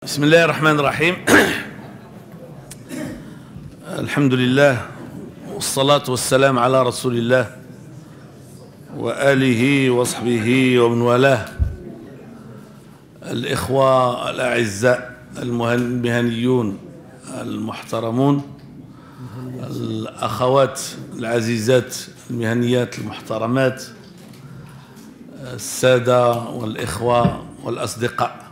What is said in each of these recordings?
بسم الله الرحمن الرحيم. الحمد لله والصلاة والسلام على رسول الله وآله وصحبه ومن والاه. الإخوة الأعزاء المهنيون المحترمون، الأخوات العزيزات المهنيات المحترمات، السادة والإخوة والأصدقاء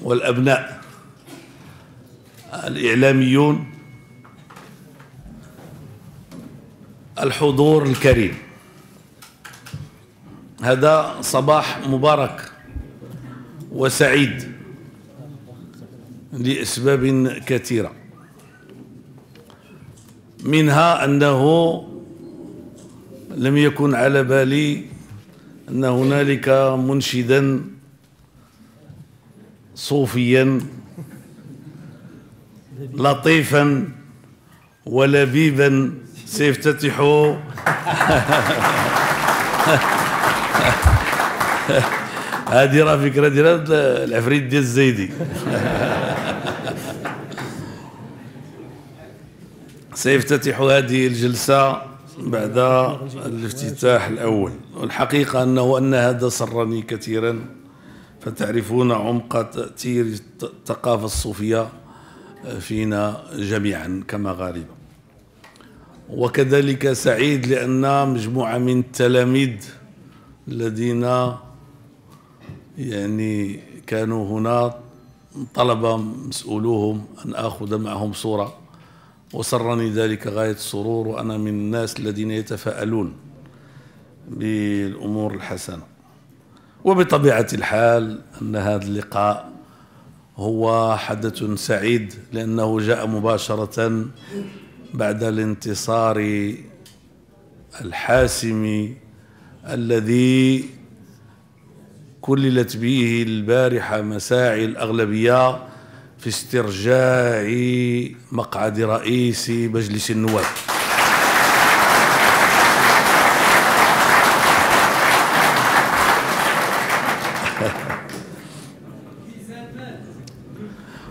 والأبناء، الإعلاميون، الحضور الكريم، هذا صباح مبارك وسعيد لأسباب كثيرة، منها أنه لم يكن على بالي أن هنالك منشدا صوفيا لطيفا ولبيبا سيفتتح هذه راه فكرة ديال العفريت ديال الزيدي. سيفتتح هذه الجلسة بعد الافتتاح الأول، والحقيقة أن هذا سرني كثيرا، فتعرفون عمق تأثير الثقافة الصوفية فينا جميعا كمغاربة. وكذلك سعيد لأن مجموعة من التلاميذ الذين يعني كانوا هنا طلب مسؤولوهم أن آخذ معهم صورة، وسرني ذلك غاية السرور، وأنا من الناس الذين يتفاءلون بالأمور الحسنة. وبطبيعة الحال أن هذا اللقاء هو حدث سعيد لأنه جاء مباشرة بعد الانتصار الحاسم الذي كللت به البارحة مساعي الأغلبية في استرجاع مقعد رئيس مجلس النواب.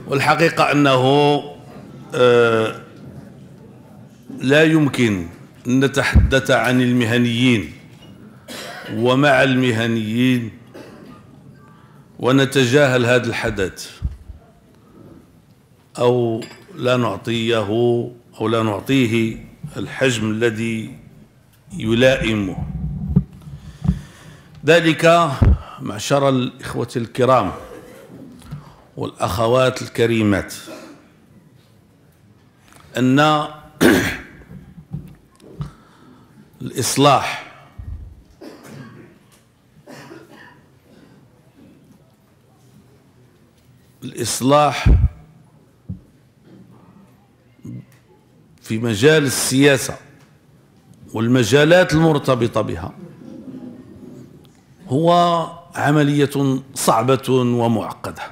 والحقيقة أنه لا يمكن أن نتحدث عن المهنيين ومع المهنيين ونتجاهل هذا الحدث أو لا نعطيه الحجم الذي يلائمه. ذلك معشر الإخوة الكرام والأخوات الكريمات أن الإصلاح في مجال السياسة والمجالات المرتبطة بها هو عملية صعبة ومعقدة،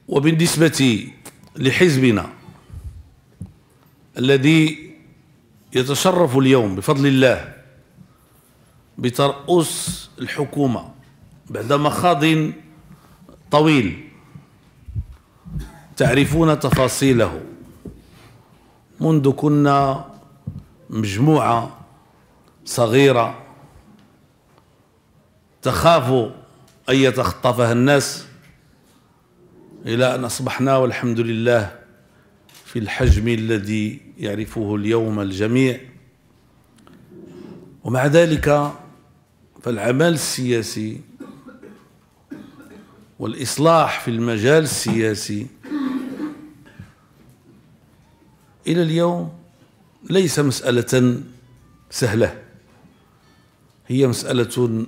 وبالنسبة لحزبنا الذي يتشرف اليوم بفضل الله بترأس الحكومة بعد مخاض طويل تعرفون تفاصيله، منذ كنا مجموعة صغيرة تخاف أن يتخطفها الناس، إلى أن أصبحنا والحمد لله في الحجم الذي يعرفه اليوم الجميع. ومع ذلك فالعمل السياسي والإصلاح في المجال السياسي إلى اليوم ليس مسألة سهلة، هي مسألة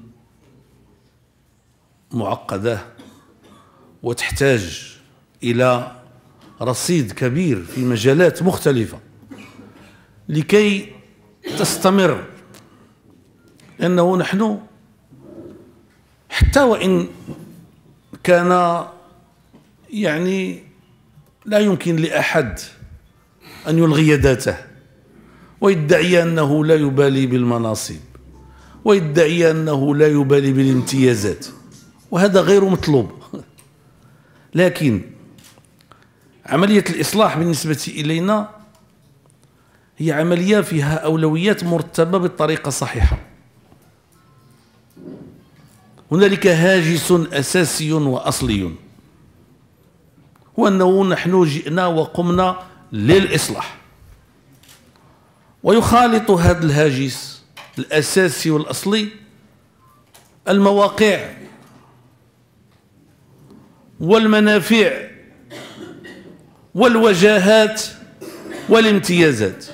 معقدة وتحتاج إلى رصيد كبير في مجالات مختلفة لكي تستمر، لأنه نحن حتى وإن كان يعني لا يمكن لأحد أن يلغي ذاته ويدعي أنه لا يبالي بالمناصب، ويدعي أنه لا يبالي بالامتيازات، وهذا غير مطلوب. لكن عملية الإصلاح بالنسبة إلينا هي عملية فيها أولويات مرتبة بالطريقة الصحيحة. هنالك هاجس أساسي وأصلي، هو أنه نحن جئنا وقمنا للإصلاح، ويخالط هذا الهاجس الأساسي والأصلي المواقع والمنافع والوجاهات والامتيازات،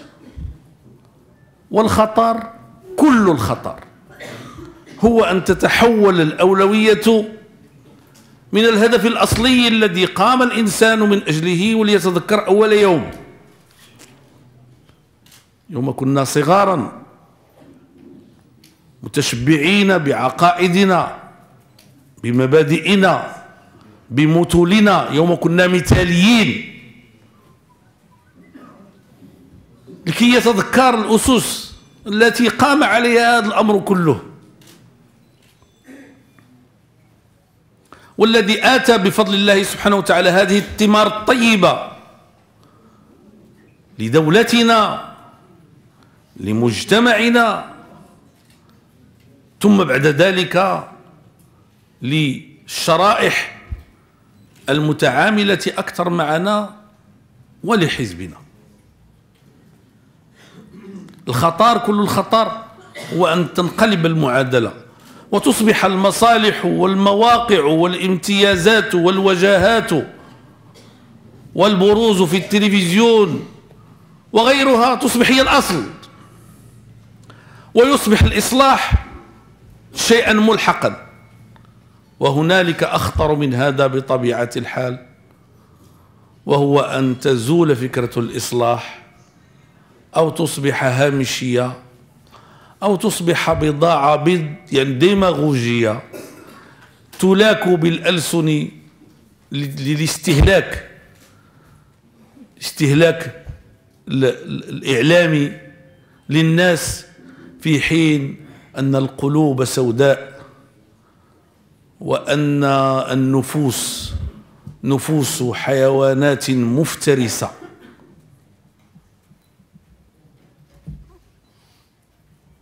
والخطر كل الخطر هو أن تتحول الأولوية من الهدف الأصلي الذي قام الإنسان من أجله. وليتذكر أول يوم كنا صغارا متشبعين بعقائدنا بمبادئنا بمثلنا، يوم كنا مثاليين، لكي يتذكر الأسس التي قام عليها هذا الأمر كله، والذي آتى بفضل الله سبحانه وتعالى هذه الثمار الطيبة لدولتنا لمجتمعنا، ثم بعد ذلك للشرائح المتعاملة أكثر معنا ولحزبنا. الخطر كل الخطر هو أن تنقلب المعادلة وتصبح المصالح والمواقع والامتيازات والوجاهات والبروز في التلفزيون وغيرها تصبح هي الأصل، ويصبح الإصلاح شيئا ملحقا. وهنالك أخطر من هذا بطبيعة الحال، وهو أن تزول فكرة الإصلاح أو تصبح هامشية أو تصبح بضاعة يعني ديماغوجية تلاك بالألسن للاستهلاك، استهلاك الإعلامي للناس، في حين أن القلوب سوداء، وأن النفوس نفوس حيوانات مفترسة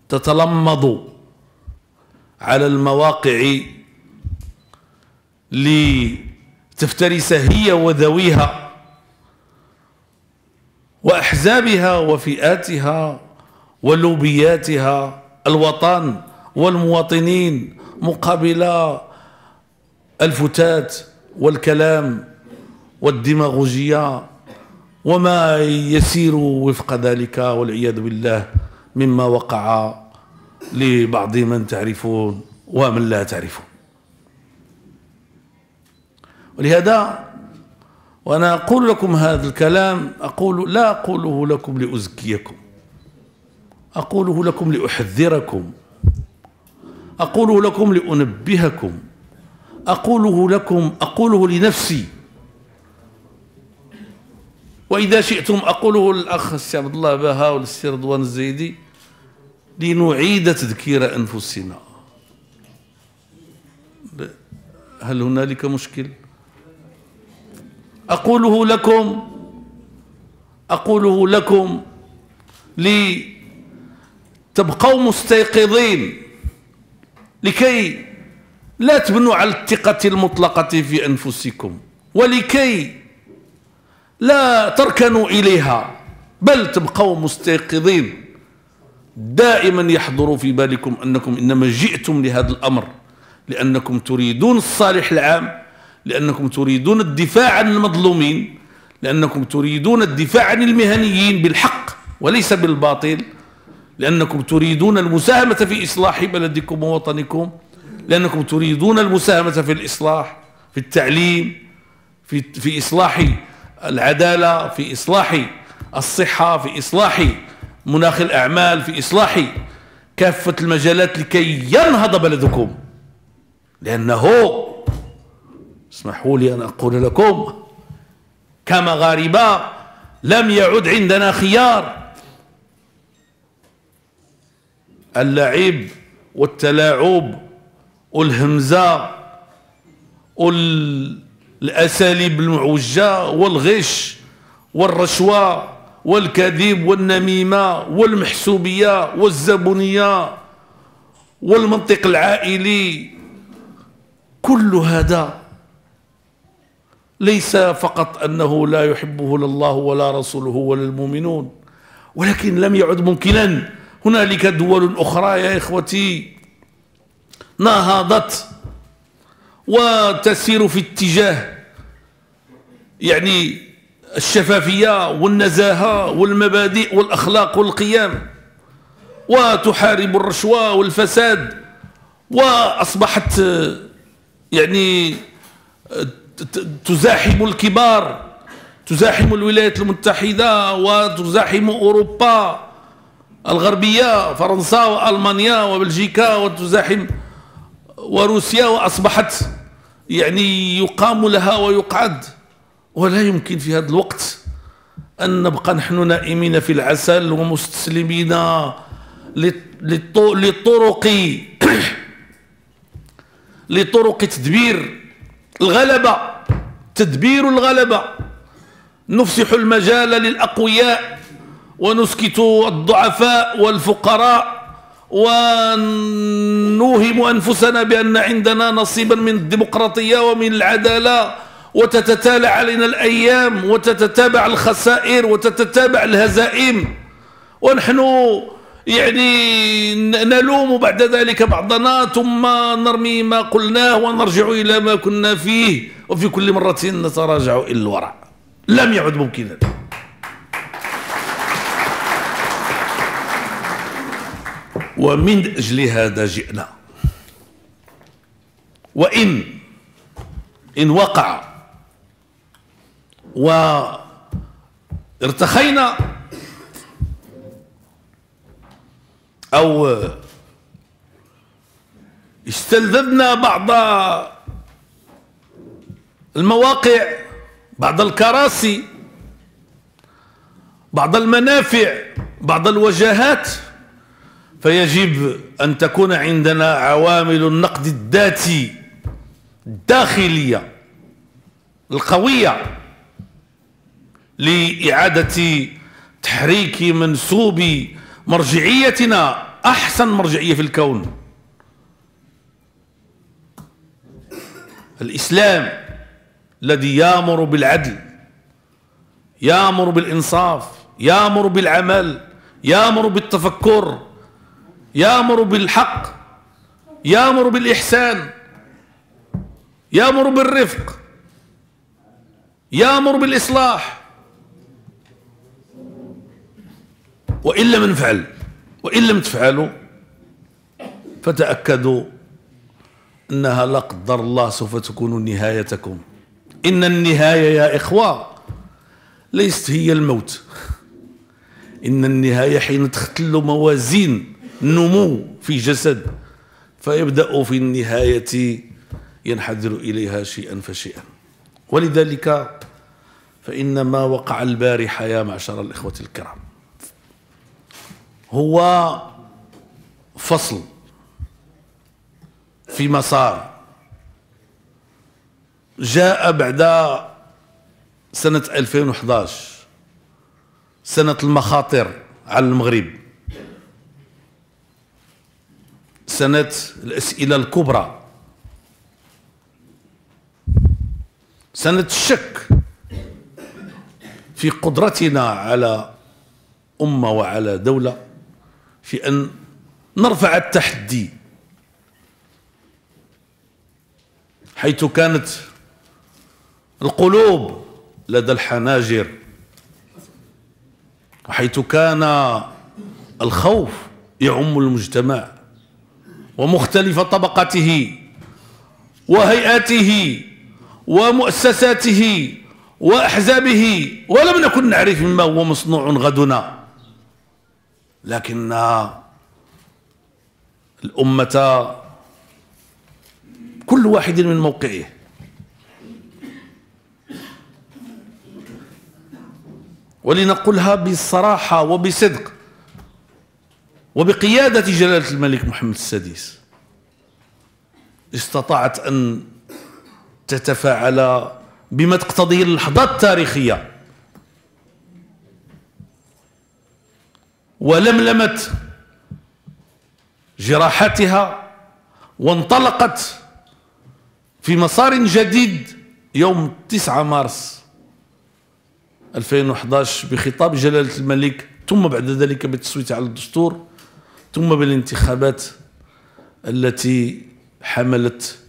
تتلمض على المواقع لتفترس هي وذويها وأحزابها وفئاتها ولوبياتها الوطن والمواطنين مقابل الفتات والكلام والديماغوجية وما يسير وفق ذلك والعياذ بالله مما وقع لبعض من تعرفون ومن لا تعرفون. ولهذا وأنا أقول لكم هذا الكلام لا أقوله لكم لأزكيكم، أقوله لكم لأحذركم، أقوله لكم لأنبهكم، أقوله لنفسي، وإذا شئتم أقوله للأخ السي عبد الله باها والسي رضوان الزيدي لنعيد تذكير أنفسنا. هل هنالك مشكل؟ أقوله لكم لتبقوا مستيقظين، لكي لا تبنوا على الثقة المطلقة في أنفسكم، ولكي لا تركنوا إليها، بل تبقوا مستيقظين. دائما يحضر في بالكم أنكم إنما جئتم لهذا الأمر لأنكم تريدون الصالح العام، لأنكم تريدون الدفاع عن المظلومين، لأنكم تريدون الدفاع عن المهنيين بالحق وليس بالباطل، لأنكم تريدون المساهمة في إصلاح بلدكم ووطنكم، لأنكم تريدون المساهمة في الإصلاح في التعليم، في إصلاح العدالة، في إصلاح الصحة، في إصلاح مناخ الأعمال، في إصلاح كافة المجالات لكي ينهض بلدكم. لأنه اسمحوا لي أن أقول لكم كمغاربة لم يعد عندنا خيار اللعب والتلاعب والهمزة والأساليب المعوجة والغش والرشوة والكذب والنميمة والمحسوبية والزبونية والمنطق العائلي، كل هذا ليس فقط أنه لا يحبه لا الله ولا رسوله ولا المؤمنون، ولكن لم يعد ممكنا. هنالك دول أخرى يا إخوتي نهضت وتسير في اتجاه يعني الشفافية والنزاهة والمبادئ والأخلاق والقيم، وتحارب الرشوة والفساد، وأصبحت يعني تزاحم الكبار، تزاحم الولايات المتحدة وتزاحم أوروبا الغربية، فرنسا وألمانيا وبلجيكا، وتزاحم وروسيا، وأصبحت يعني يقام لها ويقعد. ولا يمكن في هذا الوقت أن نبقى نحن نائمين في العسل ومستسلمين لطرق تدبير الغلبة، تدبير الغلبة. نفسح المجال للأقوياء ونسكت الضعفاء والفقراء، ونوهم أنفسنا بأن عندنا نصيبا من الديمقراطية ومن العدالة، وتتتالى علينا الأيام وتتتابع الخسائر وتتتابع الهزائم، ونحن يعني نلوم بعد ذلك بعضنا ثم نرمي ما قلناه ونرجع إلى ما كنا فيه، وفي كل مرة نتراجع إلى الوراء. لم يعد ممكنا. ومن أجل هذا جئنا، وإن وقع وارتخينا أو استلذذنا بعض المواقع، بعض الكراسي، بعض المنافع، بعض الوجهات، فيجب أن تكون عندنا عوامل النقد الذاتي الداخلية القوية لإعادة تحريك منسوب مرجعيتنا، أحسن مرجعية في الكون، الإسلام الذي يأمر بالعدل، يأمر بالإنصاف، يأمر بالعمل، يأمر بالتفكر، يأمر بالحق، يأمر بالإحسان، يأمر بالرفق، يأمر بالإصلاح. وإن لم نفعل، وإن لم تفعلوا، فتأكدوا أنها لا قدر الله سوف تكون نهايتكم. إن النهاية يا إخوة ليست هي الموت، إن النهاية حين تختل موازين النمو في جسد، فيبدأ في النهاية ينحدر إليها شيئا فشيئا. ولذلك فإن ما وقع البارحة يا معشر الإخوة الكرام هو فصل في مسار جاء بعد سنة 2011، سنة المخاطر على المغرب، سنة الأسئلة الكبرى، سنة الشك في قدرتنا على أمة وعلى دولة، في أن نرفع التحدي، حيث كانت القلوب لدى الحناجر، وحيث كان الخوف يعم المجتمع ومختلف طبقاته وهيئاته ومؤسساته وأحزابه، ولم نكن نعرف مما هو مصنوع غدنا، لكن الأمة كل واحد من موقعه ولنقولها بصراحة وبصدق، وبقيادة جلالة الملك محمد السادس استطاعت أن تتفاعل بما تقتضيه اللحظات التاريخية، ولملمت جراحاتها وانطلقت في مسار جديد يوم 9 مارس 2011 بخطاب جلالة الملك، ثم بعد ذلك بالتصويت على الدستور، ثم بالانتخابات التي حملت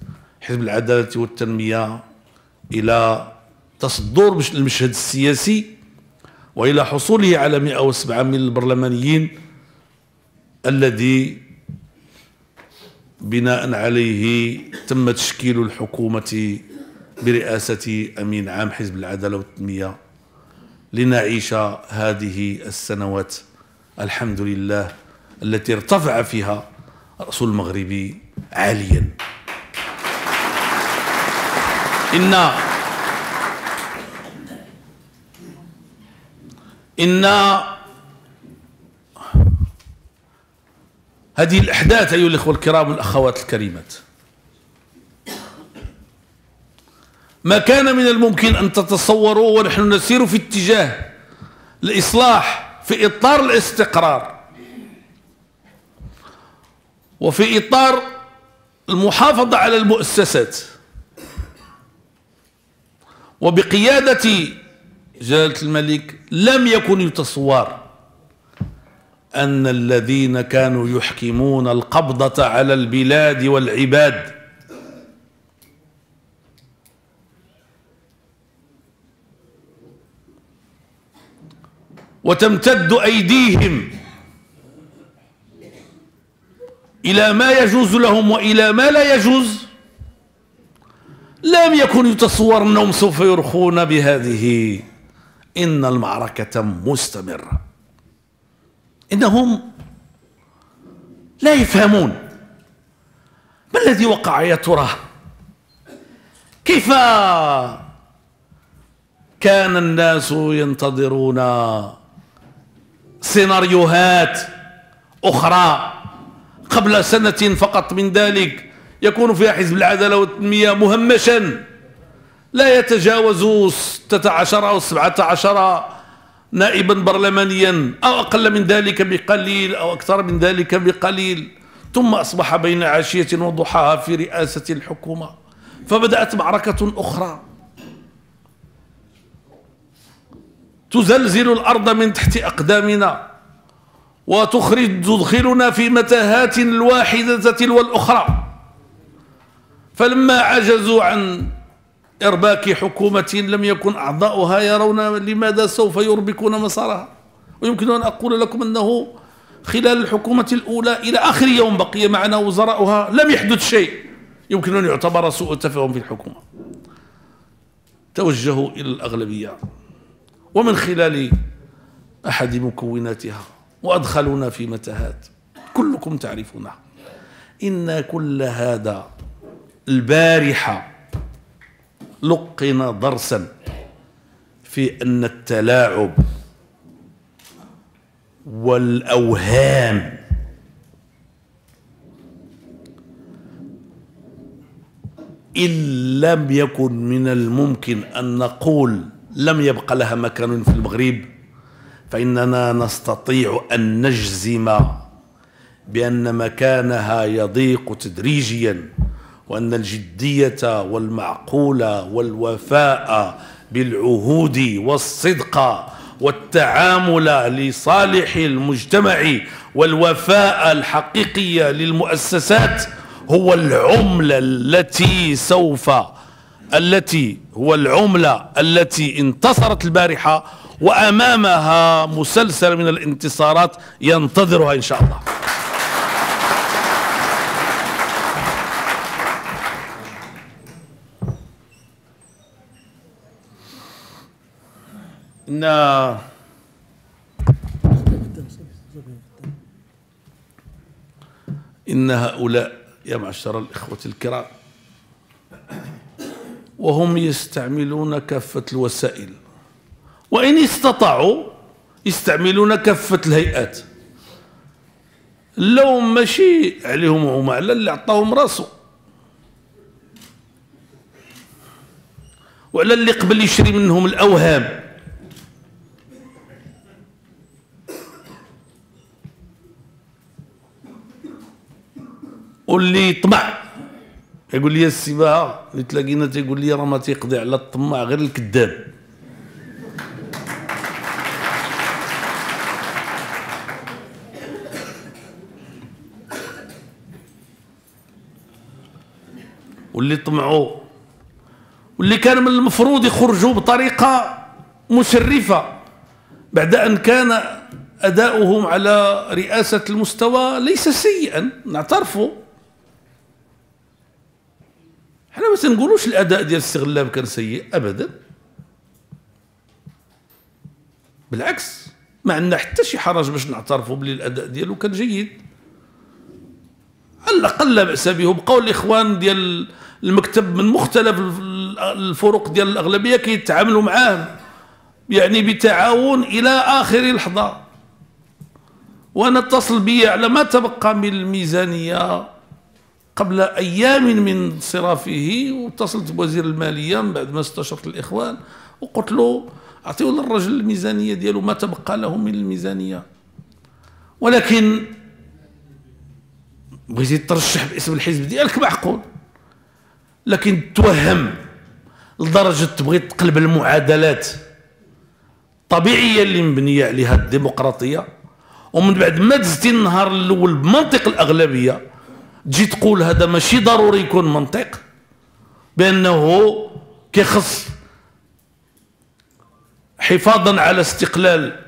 حزب العدالة والتنمية إلى تصدر المشهد السياسي وإلى حصوله على 107 من البرلمانيين الذي بناء عليه تم تشكيل الحكومة برئاسة أمين عام حزب العدالة والتنمية لنعيش هذه السنوات الحمد لله التي ارتفع فيها رأس المغرب عاليا. إن هذه الأحداث أيها الإخوة الكرام والأخوات الكريمات ما كان من الممكن أن تتصوروا ونحن نسير في اتجاه الإصلاح في إطار الاستقرار وفي إطار المحافظة على المؤسسات وبقيادة جلالة الملك، لم يكن يتصور أن الذين كانوا يحكمون القبضة على البلاد والعباد وتمتد أيديهم إلى ما يجوز لهم وإلى ما لا يجوز، لم يكن يتصور أنهم سوف يرخون بهذه. إن المعركة مستمرة، إنهم لا يفهمون ما الذي وقع يا ترى، كيف كان الناس ينتظرون سيناريوهات أخرى قبل سنة فقط من ذلك يكون فيها حزب العدالة والتنمية مهمشا لا يتجاوز 16 أو 17 نائبا برلمانيا أو أقل من ذلك بقليل أو أكثر من ذلك بقليل، ثم أصبح بين عشية وضحاها في رئاسة الحكومة، فبدأت معركة أخرى تزلزل الأرض من تحت أقدامنا وتدخلنا في متاهات الواحدة تلو الأخرى. فلما عجزوا عن إرباك حكومة لم يكن أعضاؤها يرون لماذا سوف يربكون مسارها. ويمكن أن أقول لكم أنه خلال الحكومة الأولى إلى آخر يوم بقي معنا وزراؤها لم يحدث شيء يمكن أن يعتبر سوء تفاهم في الحكومة. توجهوا إلى الأغلبية ومن خلال أحد مكوناتها وأدخلونا في متاهات كلكم تعرفونها. إن كل هذا البارحة لقنا درسا في أن التلاعب والأوهام إن لم يكن من الممكن أن نقول لم يبق لها مكان في المغرب، فإننا نستطيع أن نجزم بأن مكانها يضيق تدريجيا، وأن الجدية والمعقولة والوفاء بالعهود والصدق والتعامل لصالح المجتمع والوفاء الحقيقي للمؤسسات هو العملة التي انتصرت البارحة، وأمامها مسلسل من الانتصارات ينتظرها إن شاء الله. إن هؤلاء يا معشر الإخوة الكرام وهم يستعملون كافة الوسائل، وإن استطاعوا يستعملون كافة الهيئات اللوم ماشي عليهم هما، على اللي عطاهم راسو وعلى اللي قبل يشري منهم الأوهام. واللي طمع يقول لي السي باها اللي تلاقينا تيقول لي راه ما تيقضي على الطماع غير الكذاب. واللي طمعوا واللي كان من المفروض يخرجوا بطريقة مشرفة بعد أن كان أداؤهم على رئاسة المستوى ليس سيئا، نعترفوا. احنا ما نقولوش الأداء ديال الاستغلاب كان سيء أبدا، بالعكس ما عندنا حتى شي حرج باش نعترفوا بلي الأداء ديالو كان جيد، على الأقل لا بأس به. وبقاو الإخوان ديال المكتب من مختلف الفرق ديال الأغلبية كيتعاملوا معاه يعني بتعاون إلى آخر لحظة. وأنا اتصل بي على ما تبقى من الميزانية قبل أيام من انصرافه، واتصلت بوزير المالية من بعد ما استشرت الإخوان وقلت له أعطيوا للرجل الميزانية ديالو ما تبقى له من الميزانية. ولكن بغيتي ترشح باسم الحزب ديالك معقول، لكن توهم لدرجة تبغي تقلب المعادلات الطبيعية اللي مبنية عليها الديمقراطية، ومن بعد ما دزتي النهار الأول بمنطق الأغلبية تجي تقول هذا ماشي ضروري يكون منطق، بأنه كيخص حفاظا على استقلال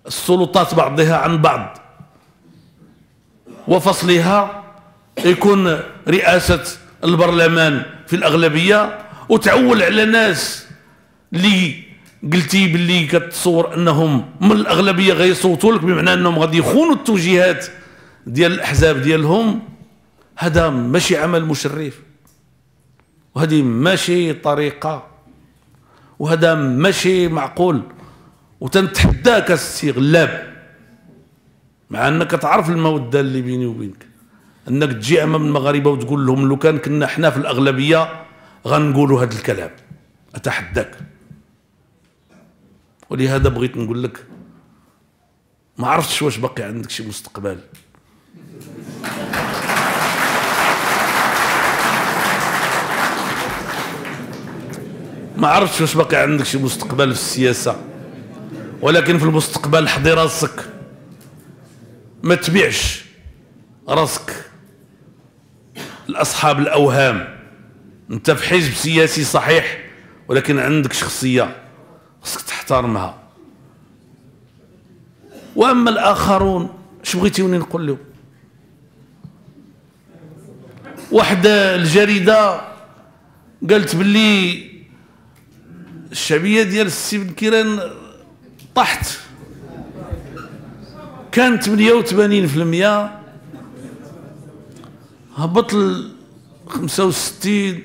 السلطات بعضها عن بعض وفصلها يكون رئاسة البرلمان في الأغلبية، وتعول على ناس اللي قلتي باللي كتصور أنهم من الأغلبية غيصوتوا لك، بمعنى أنهم غادي يخونوا التوجيهات ديال الأحزاب ديالهم. هذا ماشي عمل مشرف، وهذه ماشي طريقة، وهذا ماشي معقول. وتنتحداك السي غلاب، مع انك تعرف المودة اللي بيني وبينك، انك تجي امام المغاربة وتقول لهم لو كان كنا حنا في الأغلبية غنقولوا هذا الكلام، اتحداك. ولهذا بغيت نقول لك ما عرفتش واش باقي عندك شي مستقبل. ما عرفتش واش باقي عندك شي مستقبل في السياسة، ولكن في المستقبل حضي راسك، ما تبيعش راسك لأصحاب الأوهام. انت في حزب سياسي صحيح، ولكن عندك شخصية خصك تحترمها. واما الآخرون اش بغيتيوني نقول لهم؟ واحد الجريدة قالت باللي الشعبية ديال السي بن كيران طاحت، كان 88%، هبط ل 65،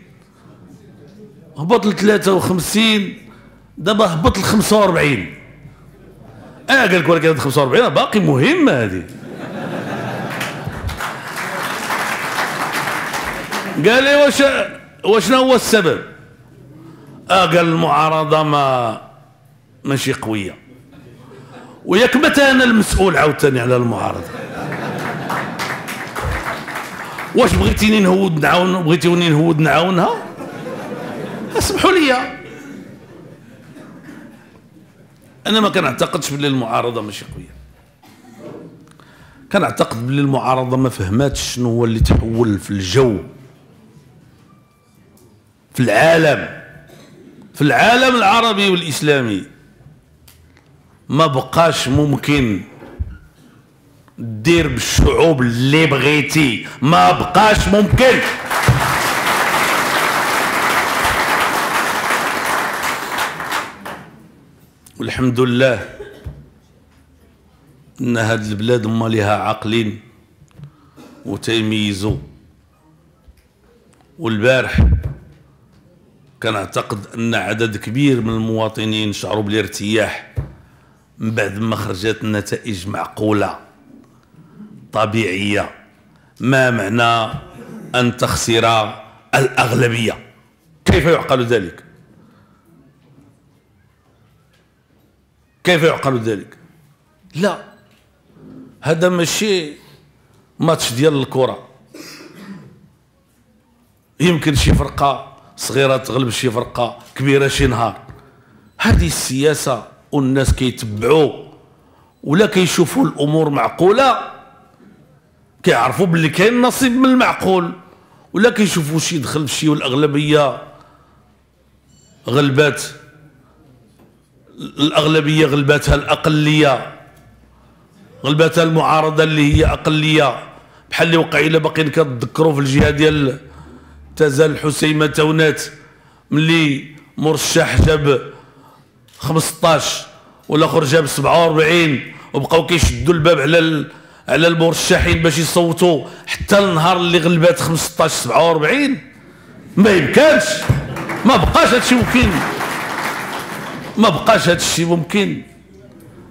هبط ل 53، دابا هبط ل 45. قال لك ولكن 45 باقي مهمة هذه. قال لي واش هو السبب؟ قال المعارضة ماشي قوية. وياك متى أنا المسؤول عاوتاني على المعارضة؟ واش بغيتيني نهود نعاون، بغيتوني نهود نعاونها؟ اسمحوا لي، أنا ما كنعتقدش بلي المعارضة ماشي قوية. كنعتقد بلي المعارضة ما فهماتش شنو هو اللي تحول في الجو في العالم العربي والإسلامي. ما بقاش ممكن دير بالشعوب اللي بغيتي، ما بقاش ممكن. والحمد لله ان هاد البلاد هما ليها عاقلين وتيميزوا. والبارح كنعتقد ان عدد كبير من المواطنين شعروا بالارتياح من بعد ما خرجت النتائج معقولة طبيعية. ما معنى أن تخسر الأغلبية؟ كيف يعقل ذلك؟ كيف يعقل ذلك؟ لا، هذا ماشي ماتش ديال الكرة. يمكن شي فرقة صغيرة تغلب شي فرقة كبيرة شي نهار. هذه السياسة والناس كيتبعوا ولا كيشوفوا الأمور معقولة، كيعرفوا باللي كاين نصيب من المعقول، ولا كيشوفوا شي دخل بشي والأغلبية غلبات، الأغلبية غلباتها الأقلية، غلباتها المعارضة اللي هي أقلية. بحال اللي وقع إلا باقيين كتذكروا في الجهة ديال تزال حسيمة تونات ملي مرشح جاب 15 والاخر جاب 47 وبقاو كيشدوا الباب على المرشحين باش يصوتوا حتى النهار اللي غلبات 15 47. ما يمكنش، ما بقاش هادشي ممكن، ما بقاش هادشي ممكن.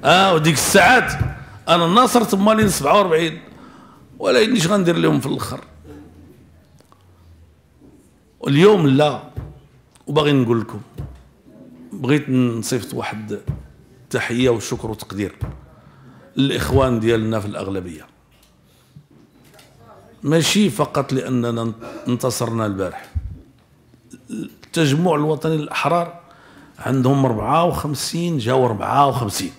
وديك الساعات انا ناصرت مالين 47 ولا انيش غندير لهم في الاخر. واليوم لا. وباغي نقول لكم، بغيت نصيفط واحد التحيه والشكر وتقدير للاخوان ديالنا في الاغلبيه، ماشي فقط لاننا انتصرنا البارح. التجمع الوطني للاحرار عندهم 54 جاوا 54.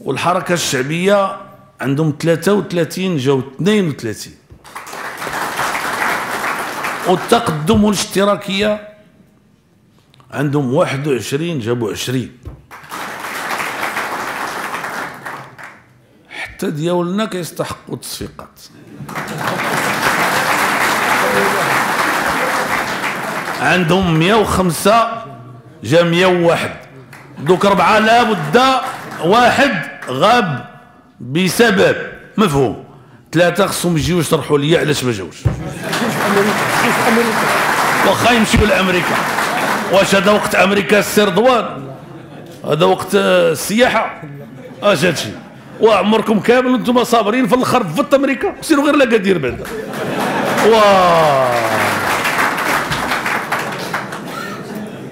والحركه الشعبيه عندهم 33 جاوا 32. والتقدم والاشتراكيه عندهم 21 جابوا 20. حتى ديالنا كيستحقوا التصفيقات. عندهم 105 جا 101. دوك 4 لابد واحد غاب بسبب مفهوم، 3 خصهم يجيو يشرحوا لي علاش ما جاوش. واخا يمشيو لامريكا، واش هذا وقت امريكا السي رضوان؟ هذا وقت السياحه؟ اش هادشي؟ وعمركم كامل وانتم صابرين في الاخر فت امريكا سيروا غير لاكادير بعدا.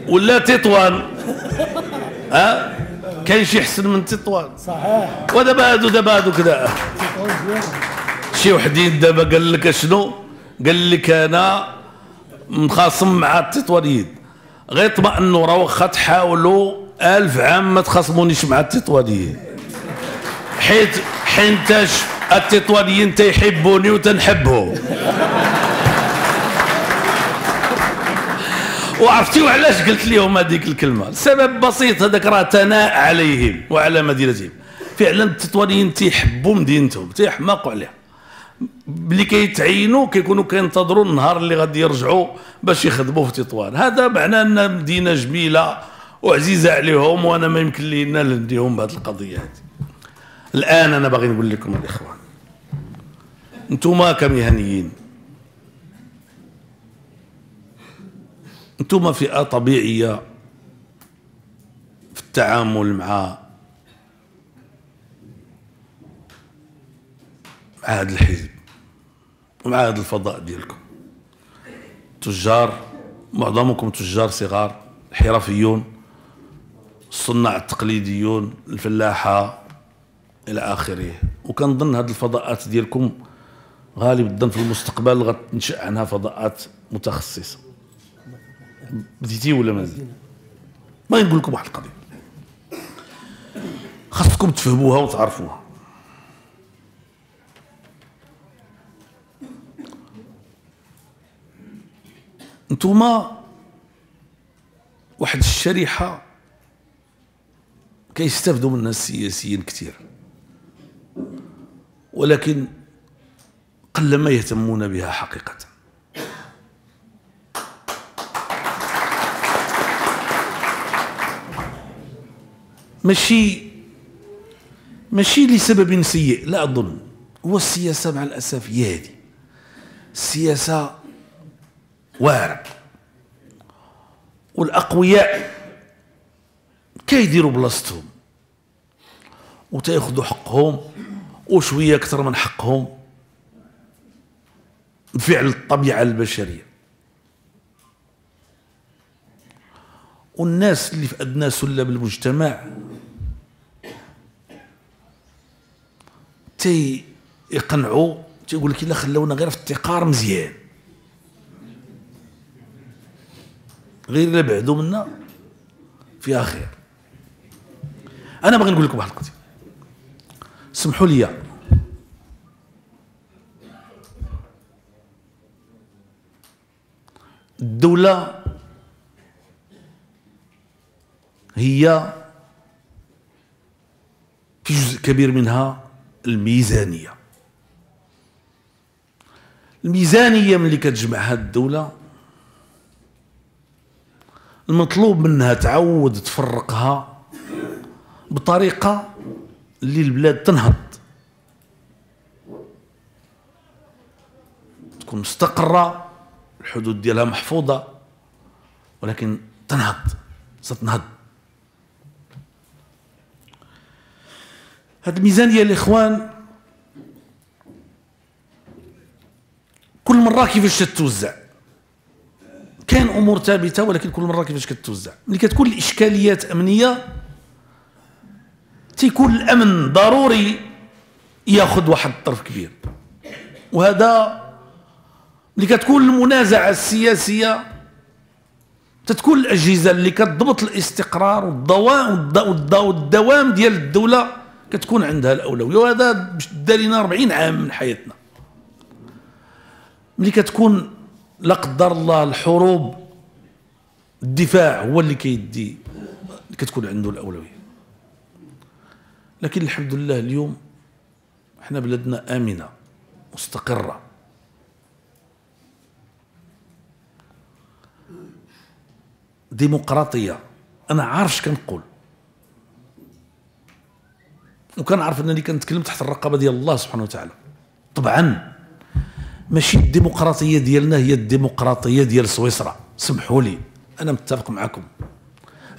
ولا تطوان، كاين شي احسن من تطوان صحيح. ودابا هادو كذا شي وحدين دابا قال لك شنو؟ قال لك انا مخاصم مع التطوانيين. غير اطمئنوا، راه واخا تحاولوا 1000 عام ما تخاصمونيش مع التطوانيين، حينتاش التطوانيين تيحبوني وتنحبهم. وعرفتيوا علاش قلت لهم هذيك الكلمه؟ السبب بسيط، هذاك راه ثناء عليهم وعلى مدينتهم. فعلا التطوانيين تيحبوا مدينتهم، تيحماقوا عليها. ملي كيتعينوا كيكونوا كينتظروا النهار اللي غادي يرجعوا باش يخدموا في تطوان. هذا معناه ان مدينه جميله وعزيزه عليهم، وانا ما يمكن لينا نديهم بهذه القضيه هذه. الان انا باغي نقول لكم الاخوان، انتم كمهنيين، انتم فئه طبيعيه في التعامل مع هذا الحزب ومع هذا الفضاء ديالكم. تجار، معظمكم تجار صغار، حرفيون، الصناع التقليديون، الفلاحه الى اخره. وكنظن هذه الفضاءات ديالكم غالبا في المستقبل غتنشا عنها فضاءات متخصصه. بديتي ولا مازال؟ ما نقول لكم واحد القضيه خاصكم تفهموها وتعرفوها. انتوما واحد الشريحه كيستافدوا منها السياسيين كثير، ولكن قلما يهتمون بها حقيقه. ماشي لسبب سيء، لا أظن. هو السياسة مع الأسف هي هذه السياسة واعرة، والأقوياء كيديروا بلاصتهم وتاخذوا حقهم وشويه اكثر من حقهم بفعل الطبيعه البشريه. والناس اللي في ادنى سلم المجتمع يقنعوا، تيقول لك الا خلونا غير في التقار مزيان، غير الا بعدوا منا فيها خير. انا باغي نقول لكم واحد القضيه، سمحوا لي. الدولة هي في جزء كبير منها الميزانية. الميزانية ملي كتجمعها الدولة المطلوب منها تعود تفرقها بطريقة اللي البلاد تنهض، تكون مستقرة، الحدود ديالها محفوظة، ولكن تنهض، ستنهض. هذه الميزانية الإخوان كل مرة كيفاش تتوزع، كاين أمور ثابتة ولكن كل مرة كيفاش كتوزع. ملي كتكون الإشكاليات أمنية تيكون الأمن ضروري ياخذ واحد الطرف كبير، وهذا ملي كتكون المنازعة السياسية تتكون الأجهزة اللي كتضبط الاستقرار والدوام ديال الدولة كتكون عندها الأولوية، وهذا دارينا 40 عام من حياتنا. ملي كتكون لا قدر الله الحروب، الدفاع هو اللي كيدي، كتكون عنده الأولوية. لكن الحمد لله اليوم احنا بلادنا آمنة مستقرة، ديمقراطية. أنا عارف كنقول، وكنعرف أنني كنتكلم تحت الرقابة ديال الله سبحانه وتعالى. طبعا ماشي الديمقراطية ديالنا هي الديمقراطية ديال سويسرا، سمحوا لي، أنا متفق معكم،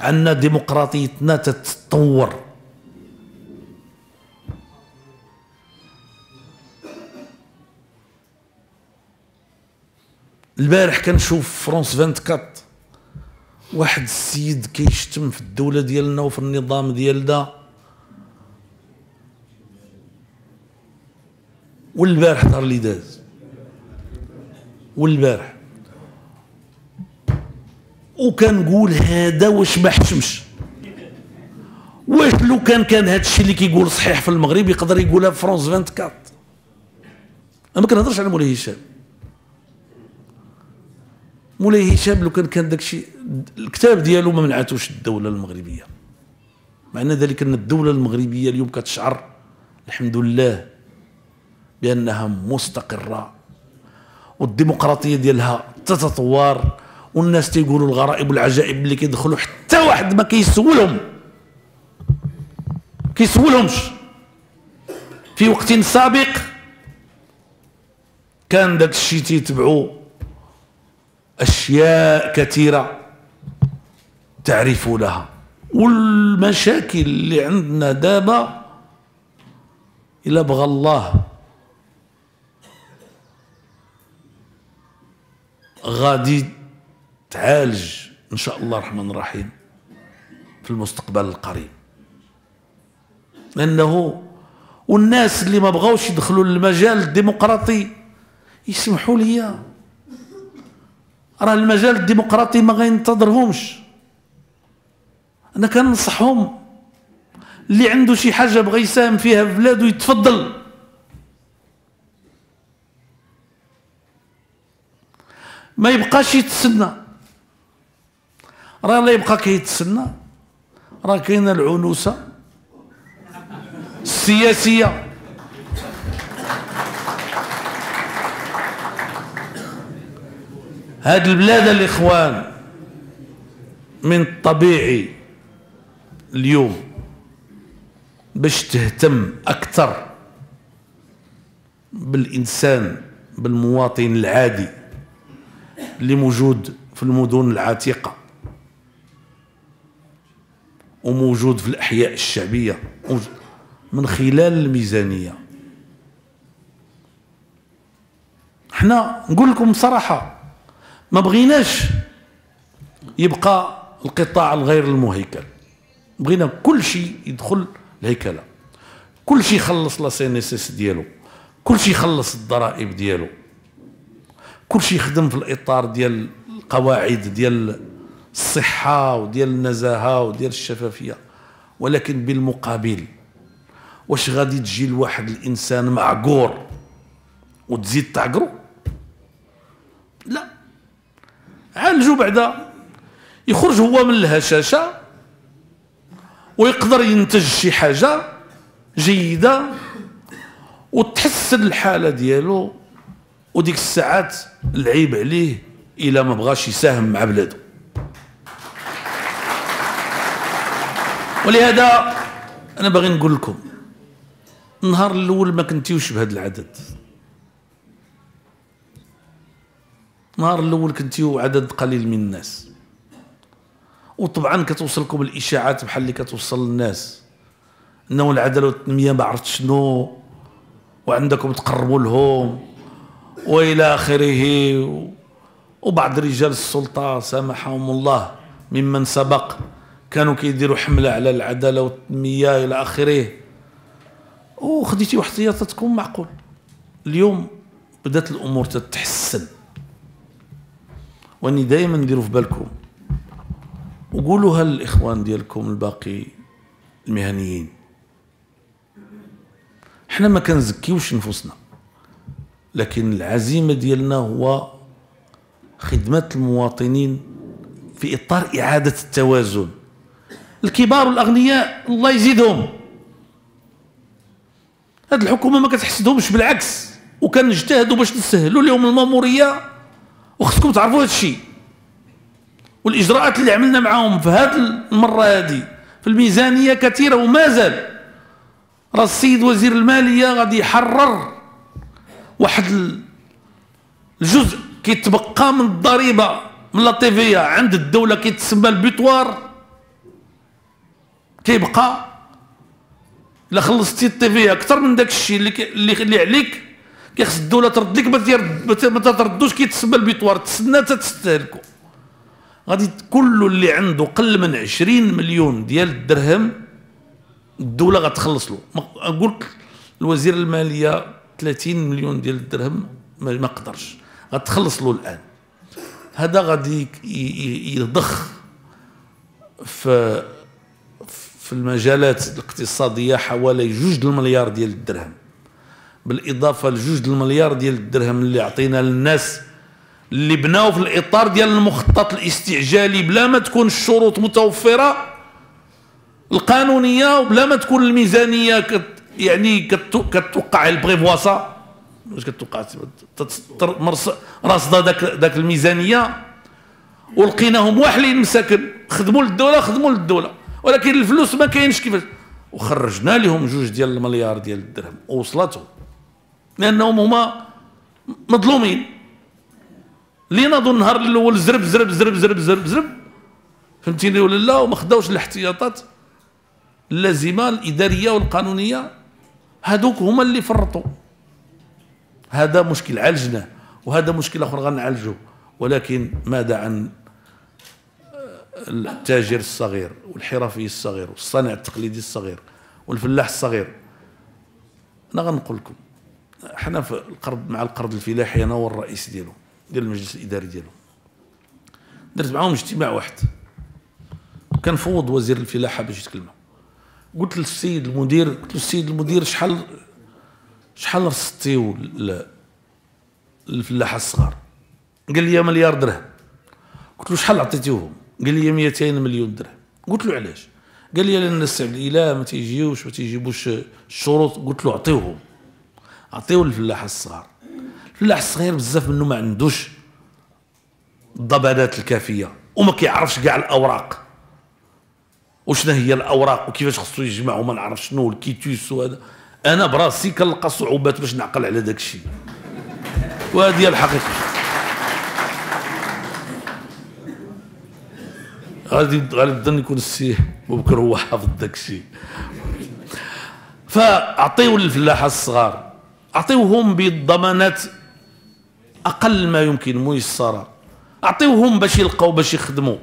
عندنا ديمقراطيتنا تتطور. البارح كنشوف فرونس 24 واحد السيد كيشتم في الدولة ديالنا وفي النظام ديالنا، والبارح دار لي داز، والبارح وكنقول هذا واش ما حشمش؟ واش لو كان هذا الشيء اللي كيقول صحيح في المغرب يقدر يقولها في فرونس 24؟ انا ما كنهضرش على مولاي هشام. مولاي هشام لو كان داك الشيء الكتاب ديالو ما منعتوش الدوله المغربيه، معنى ذلك ان الدوله المغربيه اليوم كتشعر الحمد لله بانها مستقره والديمقراطيه ديالها تتطور، والناس تيقولوا الغرائب والعجائب اللي كيدخلوا حتى واحد ما كيسولهمش. في وقت سابق كان داك الشيء تيتبعوا أشياء كثيرة تعرفونها، والمشاكل اللي عندنا دابا إلا بغى الله غادي تعالج إن شاء الله الرحمن الرحيم في المستقبل القريب. لأنه والناس اللي ما بغاوش يدخلوا للمجال الديمقراطي يسمحوا لي، راه المجال الديمقراطي ما غينتظرهمش. انا كننصحهم اللي عنده شي حاجه بغى يساهم فيها في بلادو يتفضل، ما يبقاش يتسنى. راه لا يبقى كيتسنى، راه كاينه العنوسه السياسيه. هاد البلاد الإخوان من الطبيعي اليوم باش تهتم أكثر بالإنسان، بالمواطن العادي اللي موجود في المدن العتيقة وموجود في الأحياء الشعبية من خلال الميزانية. حنا نقول لكم بصراحة ما بغيناش يبقى القطاع الغير المهيكل، بغينا كل شيء يدخل الهيكلة، كل شيء يخلص لا سي ان اس اس ديالو، كل شيء يخلص الضرائب ديالو، كل شيء يخدم في الإطار ديال القواعد ديال الصحة وديال النزاهة وديال الشفافية. ولكن بالمقابل واش غادي تجي لواحد الإنسان معقور وتزيد تعقرو؟ لا، عالجو بعدا يخرج هو من الهشاشة ويقدر ينتج شي حاجة جيدة وتحسن الحالة ديالو، وديك الساعات العيب عليه إلا ما بغاش يساهم مع بلادو. ولهذا أنا باغي نقول لكم النهار الأول ما كنتيوش بهذا العدد، النهار الأول كنتيو عدد قليل من الناس، وطبعا كتوصلكم الإشاعات بحال اللي كتوصل للناس أنه العدالة والتنمية ما عرفت شنو وعندكم تقربوا لهم وإلى آخره. وبعض رجال السلطة سامحهم الله ممن سبق كانوا كيديروا حملة على العدالة والتنمية إلى آخره، وخديتي احتياطاتكم معقول. اليوم بدات الأمور تتحسن، واني دائما نديروا في بالكم وقولوها للإخوان ديالكم الباقي المهنيين، حنا ما كنزكيوش نفوسنا، لكن العزيمة ديالنا هو خدمة المواطنين في إطار إعادة التوازن. الكبار والأغنياء الله يزيدهم، هذه الحكومة ما كتحسدهمش، بالعكس، وكنجتهدوا باش نسهلوا لهم المامورية، وخصكم تعرفوا هذا الشيء. والإجراءات اللي عملنا معاهم في هذه المرة هذه في الميزانية كثيرة وما زال. راه السيد وزير المالية غادي يحرر واحد الجزء كيتبقى من الضريبة من لا تيفيا عند الدولة كيتسمى البيتوار، كيبقى الا خلصتي التيفيا اكثر من داك الشيء اللي عليك كيخص الدولة ترد لك، ما تردوش، كيتسمى البيتوار، تسنى تستهلكو. غادي كل اللي عنده قل من 20 مليون ديال الدرهم الدولة غتخلص له. نقول الوزير المالية 30 مليون ديال الدرهم ما قدرش، غتخلص له الآن. هذا غادي يضخ في المجالات الاقتصادية حوالي 2 المليار ديال الدرهم، بالإضافة ل2 المليار ديال الدرهم اللي عطينا للناس اللي بناو في الإطار ديال المخطط الاستعجالي بلا ما تكون الشروط متوفرة القانونية وبلا ما تكون الميزانية يعني كتوقع البريفواسا، واش كتوقع راصده داك الميزانية، ولقيناهم واحلين مساكن خدموا للدولة، ولكن الفلوس ما كاينش كيفاش، وخرجنا لهم 2 ديال المليار ديال الدرهم ووصلتهم لأنهم هما مظلومين. اللي ناضوا النهار الاول زرب زرب زرب زرب زرب زرب، فهمتيني ولا لا، وما خداوش الاحتياطات اللازمه الاداريه والقانونيه، هذوك هما اللي فرطوا. هذا مشكل عالجناه، وهذا مشكل اخر غنعالجوه. ولكن ماذا عن التاجر الصغير والحرفي الصغير والصانع التقليدي الصغير والفلاح الصغير؟ انا غنقول لكم حنا في القرض مع القرض الفلاحي، انا هو الرئيس ديالو ديال المجلس الاداري ديالو، درت معاهم اجتماع واحد، كنفوض وزير الفلاحه باش يتكلموا. قلت للسيد المدير، السيد المدير شحال رصدتيو للفلاحه الصغار؟ قال لي مليار درهم. قلت له شحال عطيتيوهم؟ قال لي 200 مليون درهم. قلت له علاش؟ قال لي لان الناس الاله ما تيجيوش ما تيجيبوش الشروط. قلت له عطيو للفلاحه الصغار. الفلاح الصغير بزاف منه ما عندوش الضمانات الكافيه وما كيعرفش كاع الاوراق، وشنا هي الاوراق وكيفاش خصو يجمع وما نعرف شنو الكيتوس. وهذا انا براسي كنلقى صعوبات باش نعقل على داك الشيء، وهذه هي الحقيقه. غالبا يكون السي بكر هو حافظ داك الشيء. فاعطيو للفلاحه الصغار، اعطيوهم بالضمانات اقل ما يمكن ميسره، اعطيوهم باش يلقاو باش يخدموا،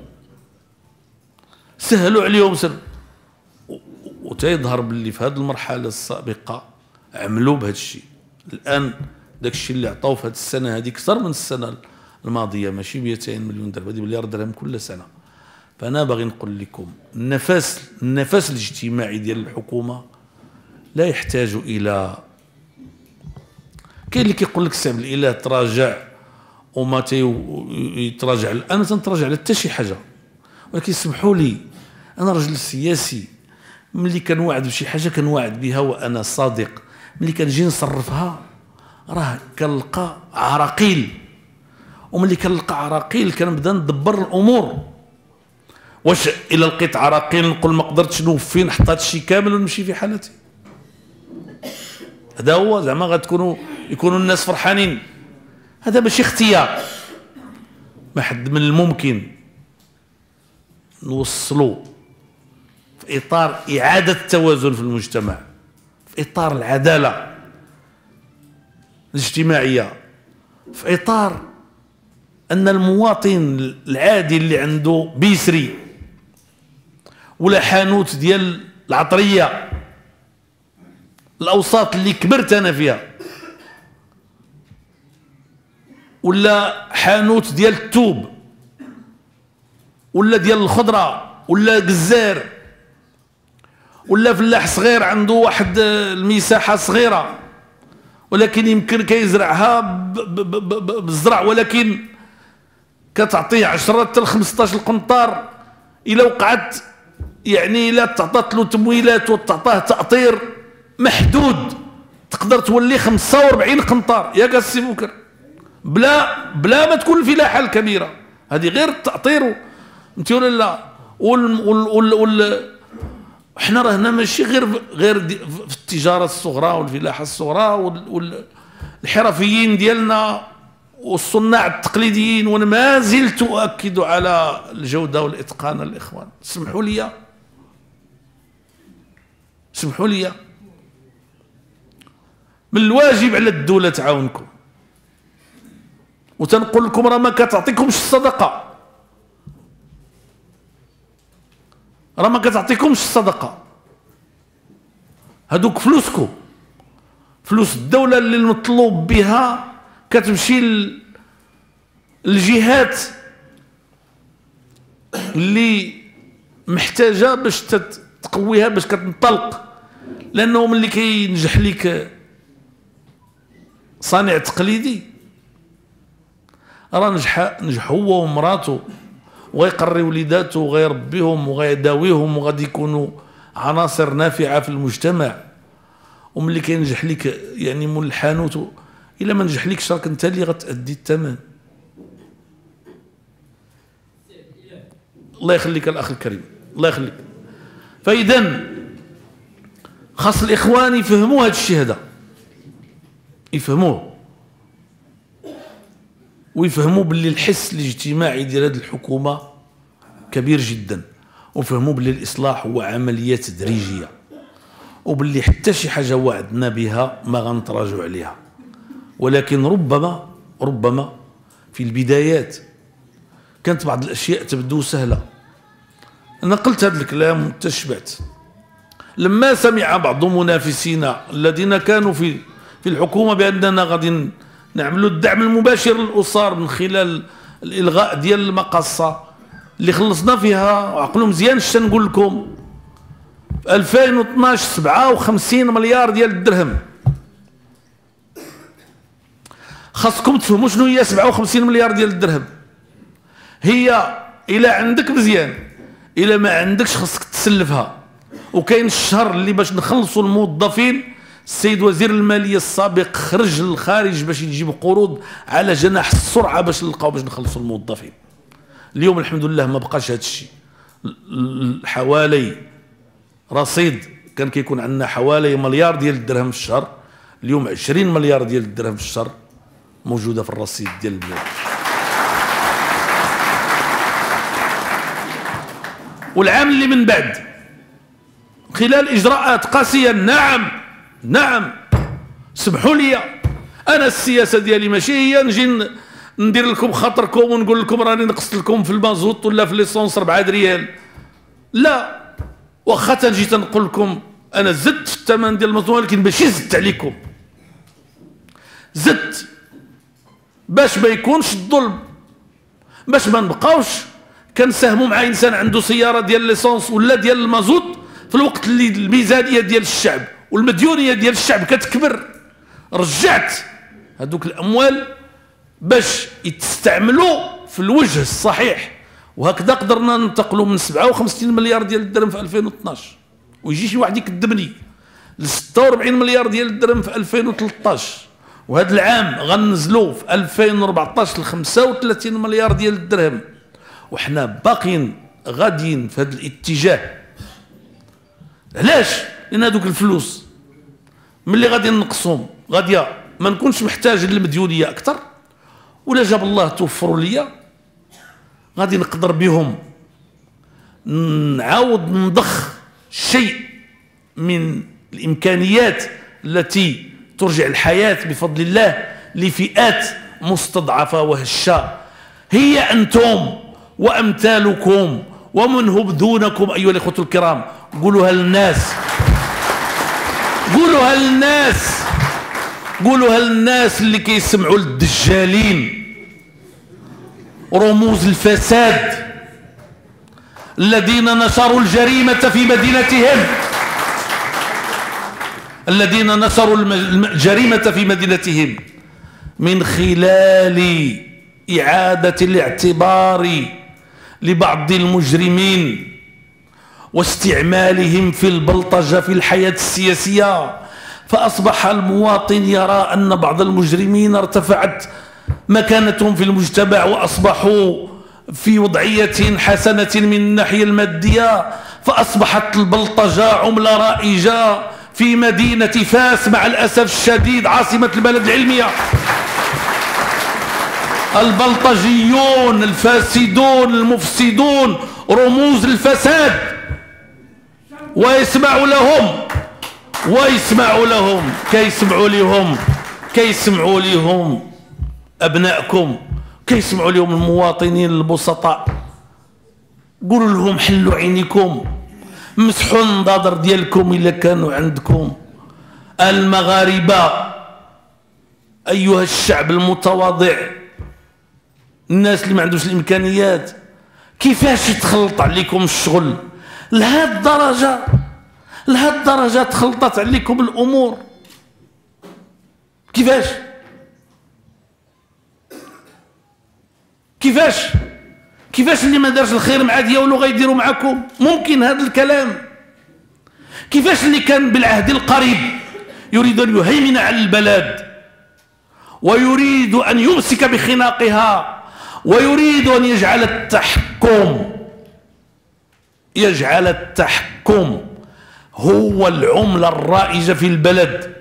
سهلوا عليهم وتيظهر باللي في هذه المرحله السابقه عملوا بهذا الشيء. الان داك الشيء اللي عطاوه في هذه السنه هذه اكثر من السنه الماضيه، ماشي 200 مليون درهم، هذه مليار درهم كل سنه. فانا باغي نقول لكم النفس الاجتماعي ديال الحكومه لا يحتاج الى، كاين اللي كيقول لك سعب الاله تراجع وما يتراجع، انا تنتراجع على حتى شي حاجه، ولكن سمحوا لي انا رجل سياسي، ملي كنوعد بشي حاجه كنوعد بها وانا صادق، ملي كنجي نصرفها راه كنلقى عراقيل، وملي كنلقى عراقيل كنبدا ندبر الامور. واش الا لقيت عراقيل نقول ما قدرتش نوفي نحط هذا الشيء كامل ونمشي في حالتي؟ هذا هو زعما يكونوا الناس فرحانين؟ هذا ماشي اختيار. ما حد من الممكن نوصلوا في اطار اعاده التوازن في المجتمع، في اطار العداله الاجتماعيه، في اطار ان المواطن العادي اللي عنده بيسري ولا حانوت ديال العطريه الاوساط اللي كبرت انا فيها، ولا حانوت ديال الثوب، ولا ديال الخضره، ولا قزار، ولا فلاح صغير عنده واحد المساحه صغيره ولكن يمكن كيزرعها بالزرع، ولكن كتعطيه 10 حتى ل 15 القنطار. الا وقعت يعني الا تعطات له تمويلات وتعطاه تاطير محدود تقدر تولي 45 قنطار يا كاسي بكر، بلا ما تكون الفلاحه الكبيره هذه، غير التاطير انت ولا لا. حنا راهنا ماشي غير في التجاره الصغرى والفلاحه الصغرى والحرفيين ديالنا والصناع التقليديين، وانا ما زلت اؤكد على الجوده والاتقان الاخوان. سمحوا لي من الواجب على الدوله تعاونكم، وتنقول لكم راه ما كتعطيكمش الصدقه، راه ما كتعطيكمش الصدقه، هذوك فلوسكم، فلوس الدوله اللي المطلوب بها كتمشي للجهات اللي محتاجه باش تقويها باش كتنطلق. لانه ملي كينجح لك صانع تقليدي راه نجح هو ومراته، وغيقري وليداته وغيربيهم وغيداويهم وغادي يكونوا عناصر نافعه في المجتمع. وملي كينجح لك يعني مول الحانوت، الا ما نجح لكش راك انت اللي غتأدي الثمن. الله يخليك الاخ الكريم، الله يخليك. فاذا خاص الاخوان يفهموا هذا الشيء، هذا يفهموه، ويفهموا باللي الحس الاجتماعي ديال هذه الحكومه كبير جدا، وفهموا باللي الاصلاح هو عمليه تدريجيه، وباللي حتى شي حاجه وعدنا بها ما غنتراجعوا عليها. ولكن ربما في البدايات كانت بعض الاشياء تبدو سهله. انا قلت هذا الكلام وتشبعت لما سمع بعض منافسينا الذين كانوا في الحكومه باننا غادي نعملوا الدعم المباشر للاسر من خلال الالغاء ديال المقاصه اللي خلصنا فيها. وعقلوا مزيان اش نقول لكم، في 2012 57 مليار ديال الدرهم. خاصكم تفهموا شنو هي 57 مليار ديال الدرهم. هي الى عندك مزيان، الى ما عندكش خاصك تسلفها. وكاين الشهر اللي باش نخلصوا الموظفين، السيد وزير الماليه السابق خرج للخارج باش يجيب قروض على جناح السرعه باش نلقاو باش نخلصوا الموظفين. اليوم الحمد لله ما بقاش هذا الشيء، حوالي رصيد كان كيكون عندنا حوالي مليار ديال الدرهم في الشهر، اليوم 20 مليار ديال الدرهم في الشهر موجوده في الرصيد ديال البلاد. والعام اللي من بعد خلال إجراءات قاسية. نعم نعم، سمحوا لي، أنا السياسة ديالي ماشي هي نجي ندير لكم خاطركم ونقول لكم راني نقصت لكم في المازوت ولا في ليسونس 4 ريال. لا، واخا تنجي تنقول لكم أنا زدت في الثمن ديال المازوت، ولكن ماشي زدت عليكم، زدت باش ما يكونش الظلم، باش ما نبقاوش كنساهموا مع انسان عنده سياره ديال ليسونس ولا ديال المازوت في الوقت اللي الميزانيه ديال الشعب والمديونيه ديال الشعب كتكبر. رجعت هذوك الاموال باش يتستعملوا في الوجه الصحيح، وهكذا قدرنا ننتقلوا من 57 مليار ديال الدرهم في 2012 ويجي شي واحد يكذبني ل 46 مليار ديال الدرهم في 2013، وهذا العام غنزلوا في 2014 ل 35 مليار ديال الدرهم، وحنا باقيين غاديين في هذا الاتجاه. علاش؟ لان هذوك الفلوس ملي غادي نقصهم غادي ما نكونش محتاج للمديونيه اكثر، ولا جاب الله توفروا ليا غادي نقدر بهم نعاود نضخ شيء من الامكانيات التي ترجع الحياه بفضل الله لفئات مستضعفه وهشه. هي انتم وامثالكم ومن هم دونكم ايها الاخوه الكرام. قولوها للناس، قولوها للناس، قولوها للناس اللي كيسمعوا للدجالين رموز الفساد الذين نشروا الجريمة في مدينتهم، الذين نشروا الجريمة في مدينتهم من خلال إعادة الاعتبار لبعض المجرمين واستعمالهم في البلطجة في الحياة السياسية. فأصبح المواطن يرى أن بعض المجرمين ارتفعت مكانتهم في المجتمع وأصبحوا في وضعية حسنة من الناحية المادية، فأصبحت البلطجة عملة رائجة في مدينة فاس مع الأسف الشديد عاصمة البلد العلمية. البلطجيون الفاسدون المفسدون رموز الفساد، ويسمعوا لهم ويسمعوا لهم كيسمعوا لهم أبنائكم، كيسمعوا لهم المواطنين البسطاء. قولوا لهم حلوا عينيكم، مسحوا النظر ديالكم إلا كانوا عندكم. المغاربة أيها الشعب المتواضع، الناس اللي ما عندوش الإمكانيات، كيفاش يتخلط عليكم الشغل لهاد الدرجة؟ لهاد الدرجة تخلطت عليكم الأمور. كيفاش اللي ما دارش الخير مع ديالو غيديروا معكم؟ ممكن هذا الكلام؟ كيفاش اللي كان بالعهد القريب يريد أن يهيمن على البلد ويريد أن يمسك بخناقها ويريد أن يجعل التحكم هو العملة الرائجة في البلد،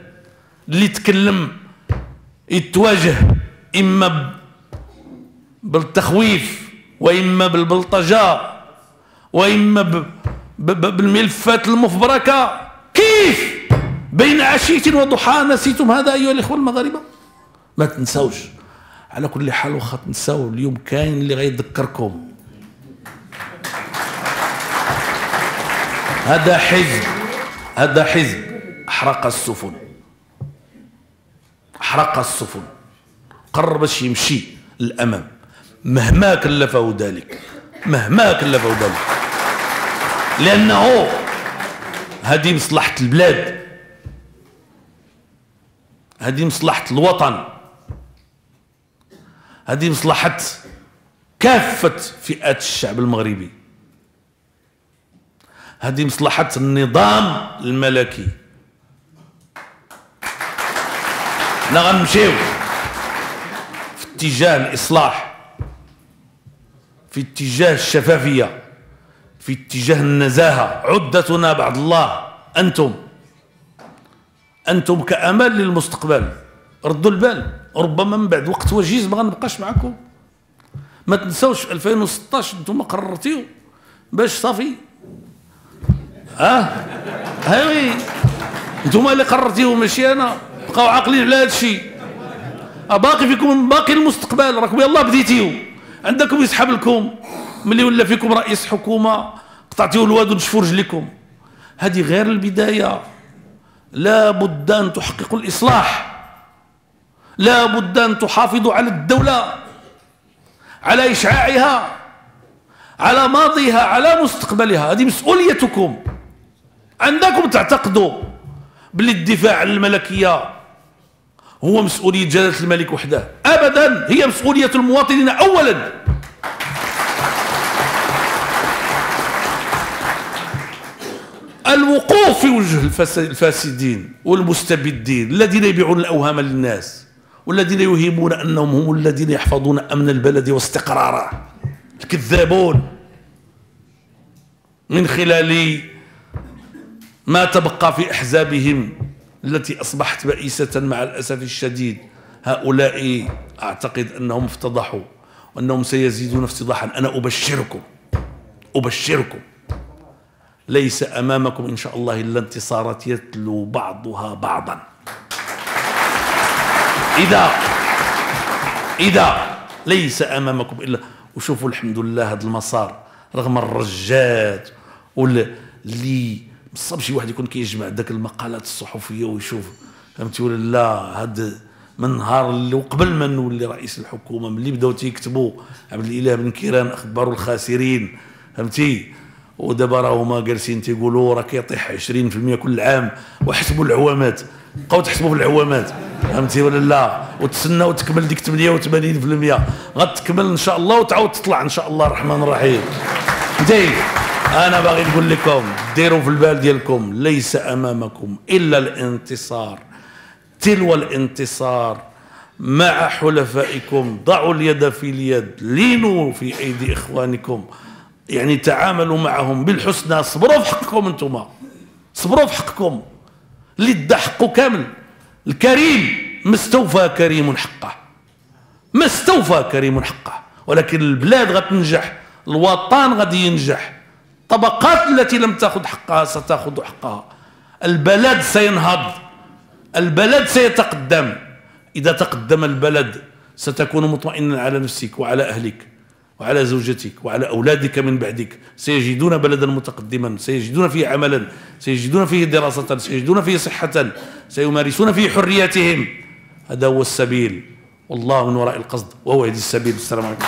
اللي يتواجه إما بالتخويف وإما بالبلطجة وإما بالملفات المفبركة. كيف بين عشية وضحاها نسيتم هذا أيها الإخوة المغاربة؟ ما تنسوش. على كل حال واخا تنساو، اليوم كاين اللي غيذكركم. هذا حزب أحرق السفن، قرر باش يمشي للأمام مهما كلفه ذلك، لأنه هذه مصلحة البلاد، هذه مصلحة الوطن، هذه مصلحة كافة فئات الشعب المغربي، هذه مصلحة النظام الملكي. حنا غنمشيو في اتجاه الإصلاح، في اتجاه الشفافية، في اتجاه النزاهة. عدتنا بعد الله أنتم كأمل للمستقبل. ردوا البال، ربما من بعد وقت وجيز ما غنبقاش معكم. ما تنساوش في 2016 انتم قررتيو باش صافي هاوي نتوما اللي قررتيهم ماشي انا. بقاو عاقلين على هذا الشيء. باقي فيكم باقي المستقبل، راكم يلاه بديتيو، عندكم يسحب لكم ملي ولا فيكم رئيس حكومه قطعتيو الواد ونشفوا رجليكم. هذه غير البدايه. لا بد ان تحققوا الاصلاح، لا بد ان تحافظوا على الدوله، على اشعاعها، على ماضيها، على مستقبلها. هذه مسؤوليتكم. عندكم تعتقدوا باللي الدفاع عن الملكيه هو مسؤوليه جلاله الملك وحده، ابدا، هي مسؤوليه المواطنين اولا. الوقوف في وجه الفاسدين والمستبدين الذين يبيعون الاوهام للناس والذين يوهمون انهم هم الذين يحفظون امن البلد واستقراره، الكذابون، من خلال ما تبقى في احزابهم التي اصبحت بائسه مع الاسف الشديد. هؤلاء اعتقد انهم افتضحوا وانهم سيزيدون افتضاحا. انا ابشركم ليس امامكم ان شاء الله الا انتصارات يتلو بعضها بعضا. اذا ليس امامكم الا، وشوفوا الحمد لله هذا المسار رغم الرجات اللي بصب شي واحد يكون كيجمع ذاك المقالات الصحفيه ويشوف، فهمتي ولا لا؟ هذا من نهار اللي وقبل ما نولي رئيس الحكومه، ملي بداو تيكتبوا عبد الاله بن كيران اخبار الخاسرين، فهمتي، ودابا راهما جالسين تيقولوا راه كيطيح 20% كل عام، وحسبوا العوامات، بقاو تحسبوا في العوامات، فهمتي ولا لا؟ وتسناو تكمل ديك 88%، غتكمل ان شاء الله وتعاود تطلع ان شاء الله الرحمن الرحيم. فهمتي؟ انا باغي نقول لكم ديروا في البال ديالكم ليس امامكم الا الانتصار، تلو الانتصار مع حلفائكم. ضعوا اليد في اليد، لينوا في ايدي اخوانكم، يعني تعاملوا معهم بالحسنى، صبروا في حقكم. انتم صبروا في حقكم، اللي ادى حقه كامل. الكريم ما استوفى كريم حقه، ما استوفى كريم حقه، ولكن البلاد غتنجح، الوطن غادي ينجح، الطبقات التي لم تأخذ حقها ستأخذ حقها، البلد سينهض، البلد سيتقدم. إذا تقدم البلد ستكون مطمئنا على نفسك وعلى أهلك وعلى زوجتك وعلى أولادك من بعدك، سيجدون بلدا متقدما، سيجدون فيه عملا، سيجدون فيه دراسة، سيجدون فيه صحة، سيمارسون فيه حرياتهم. هذا هو السبيل، والله من وراء القصد وهو يهدي السبيل. السلام عليكم.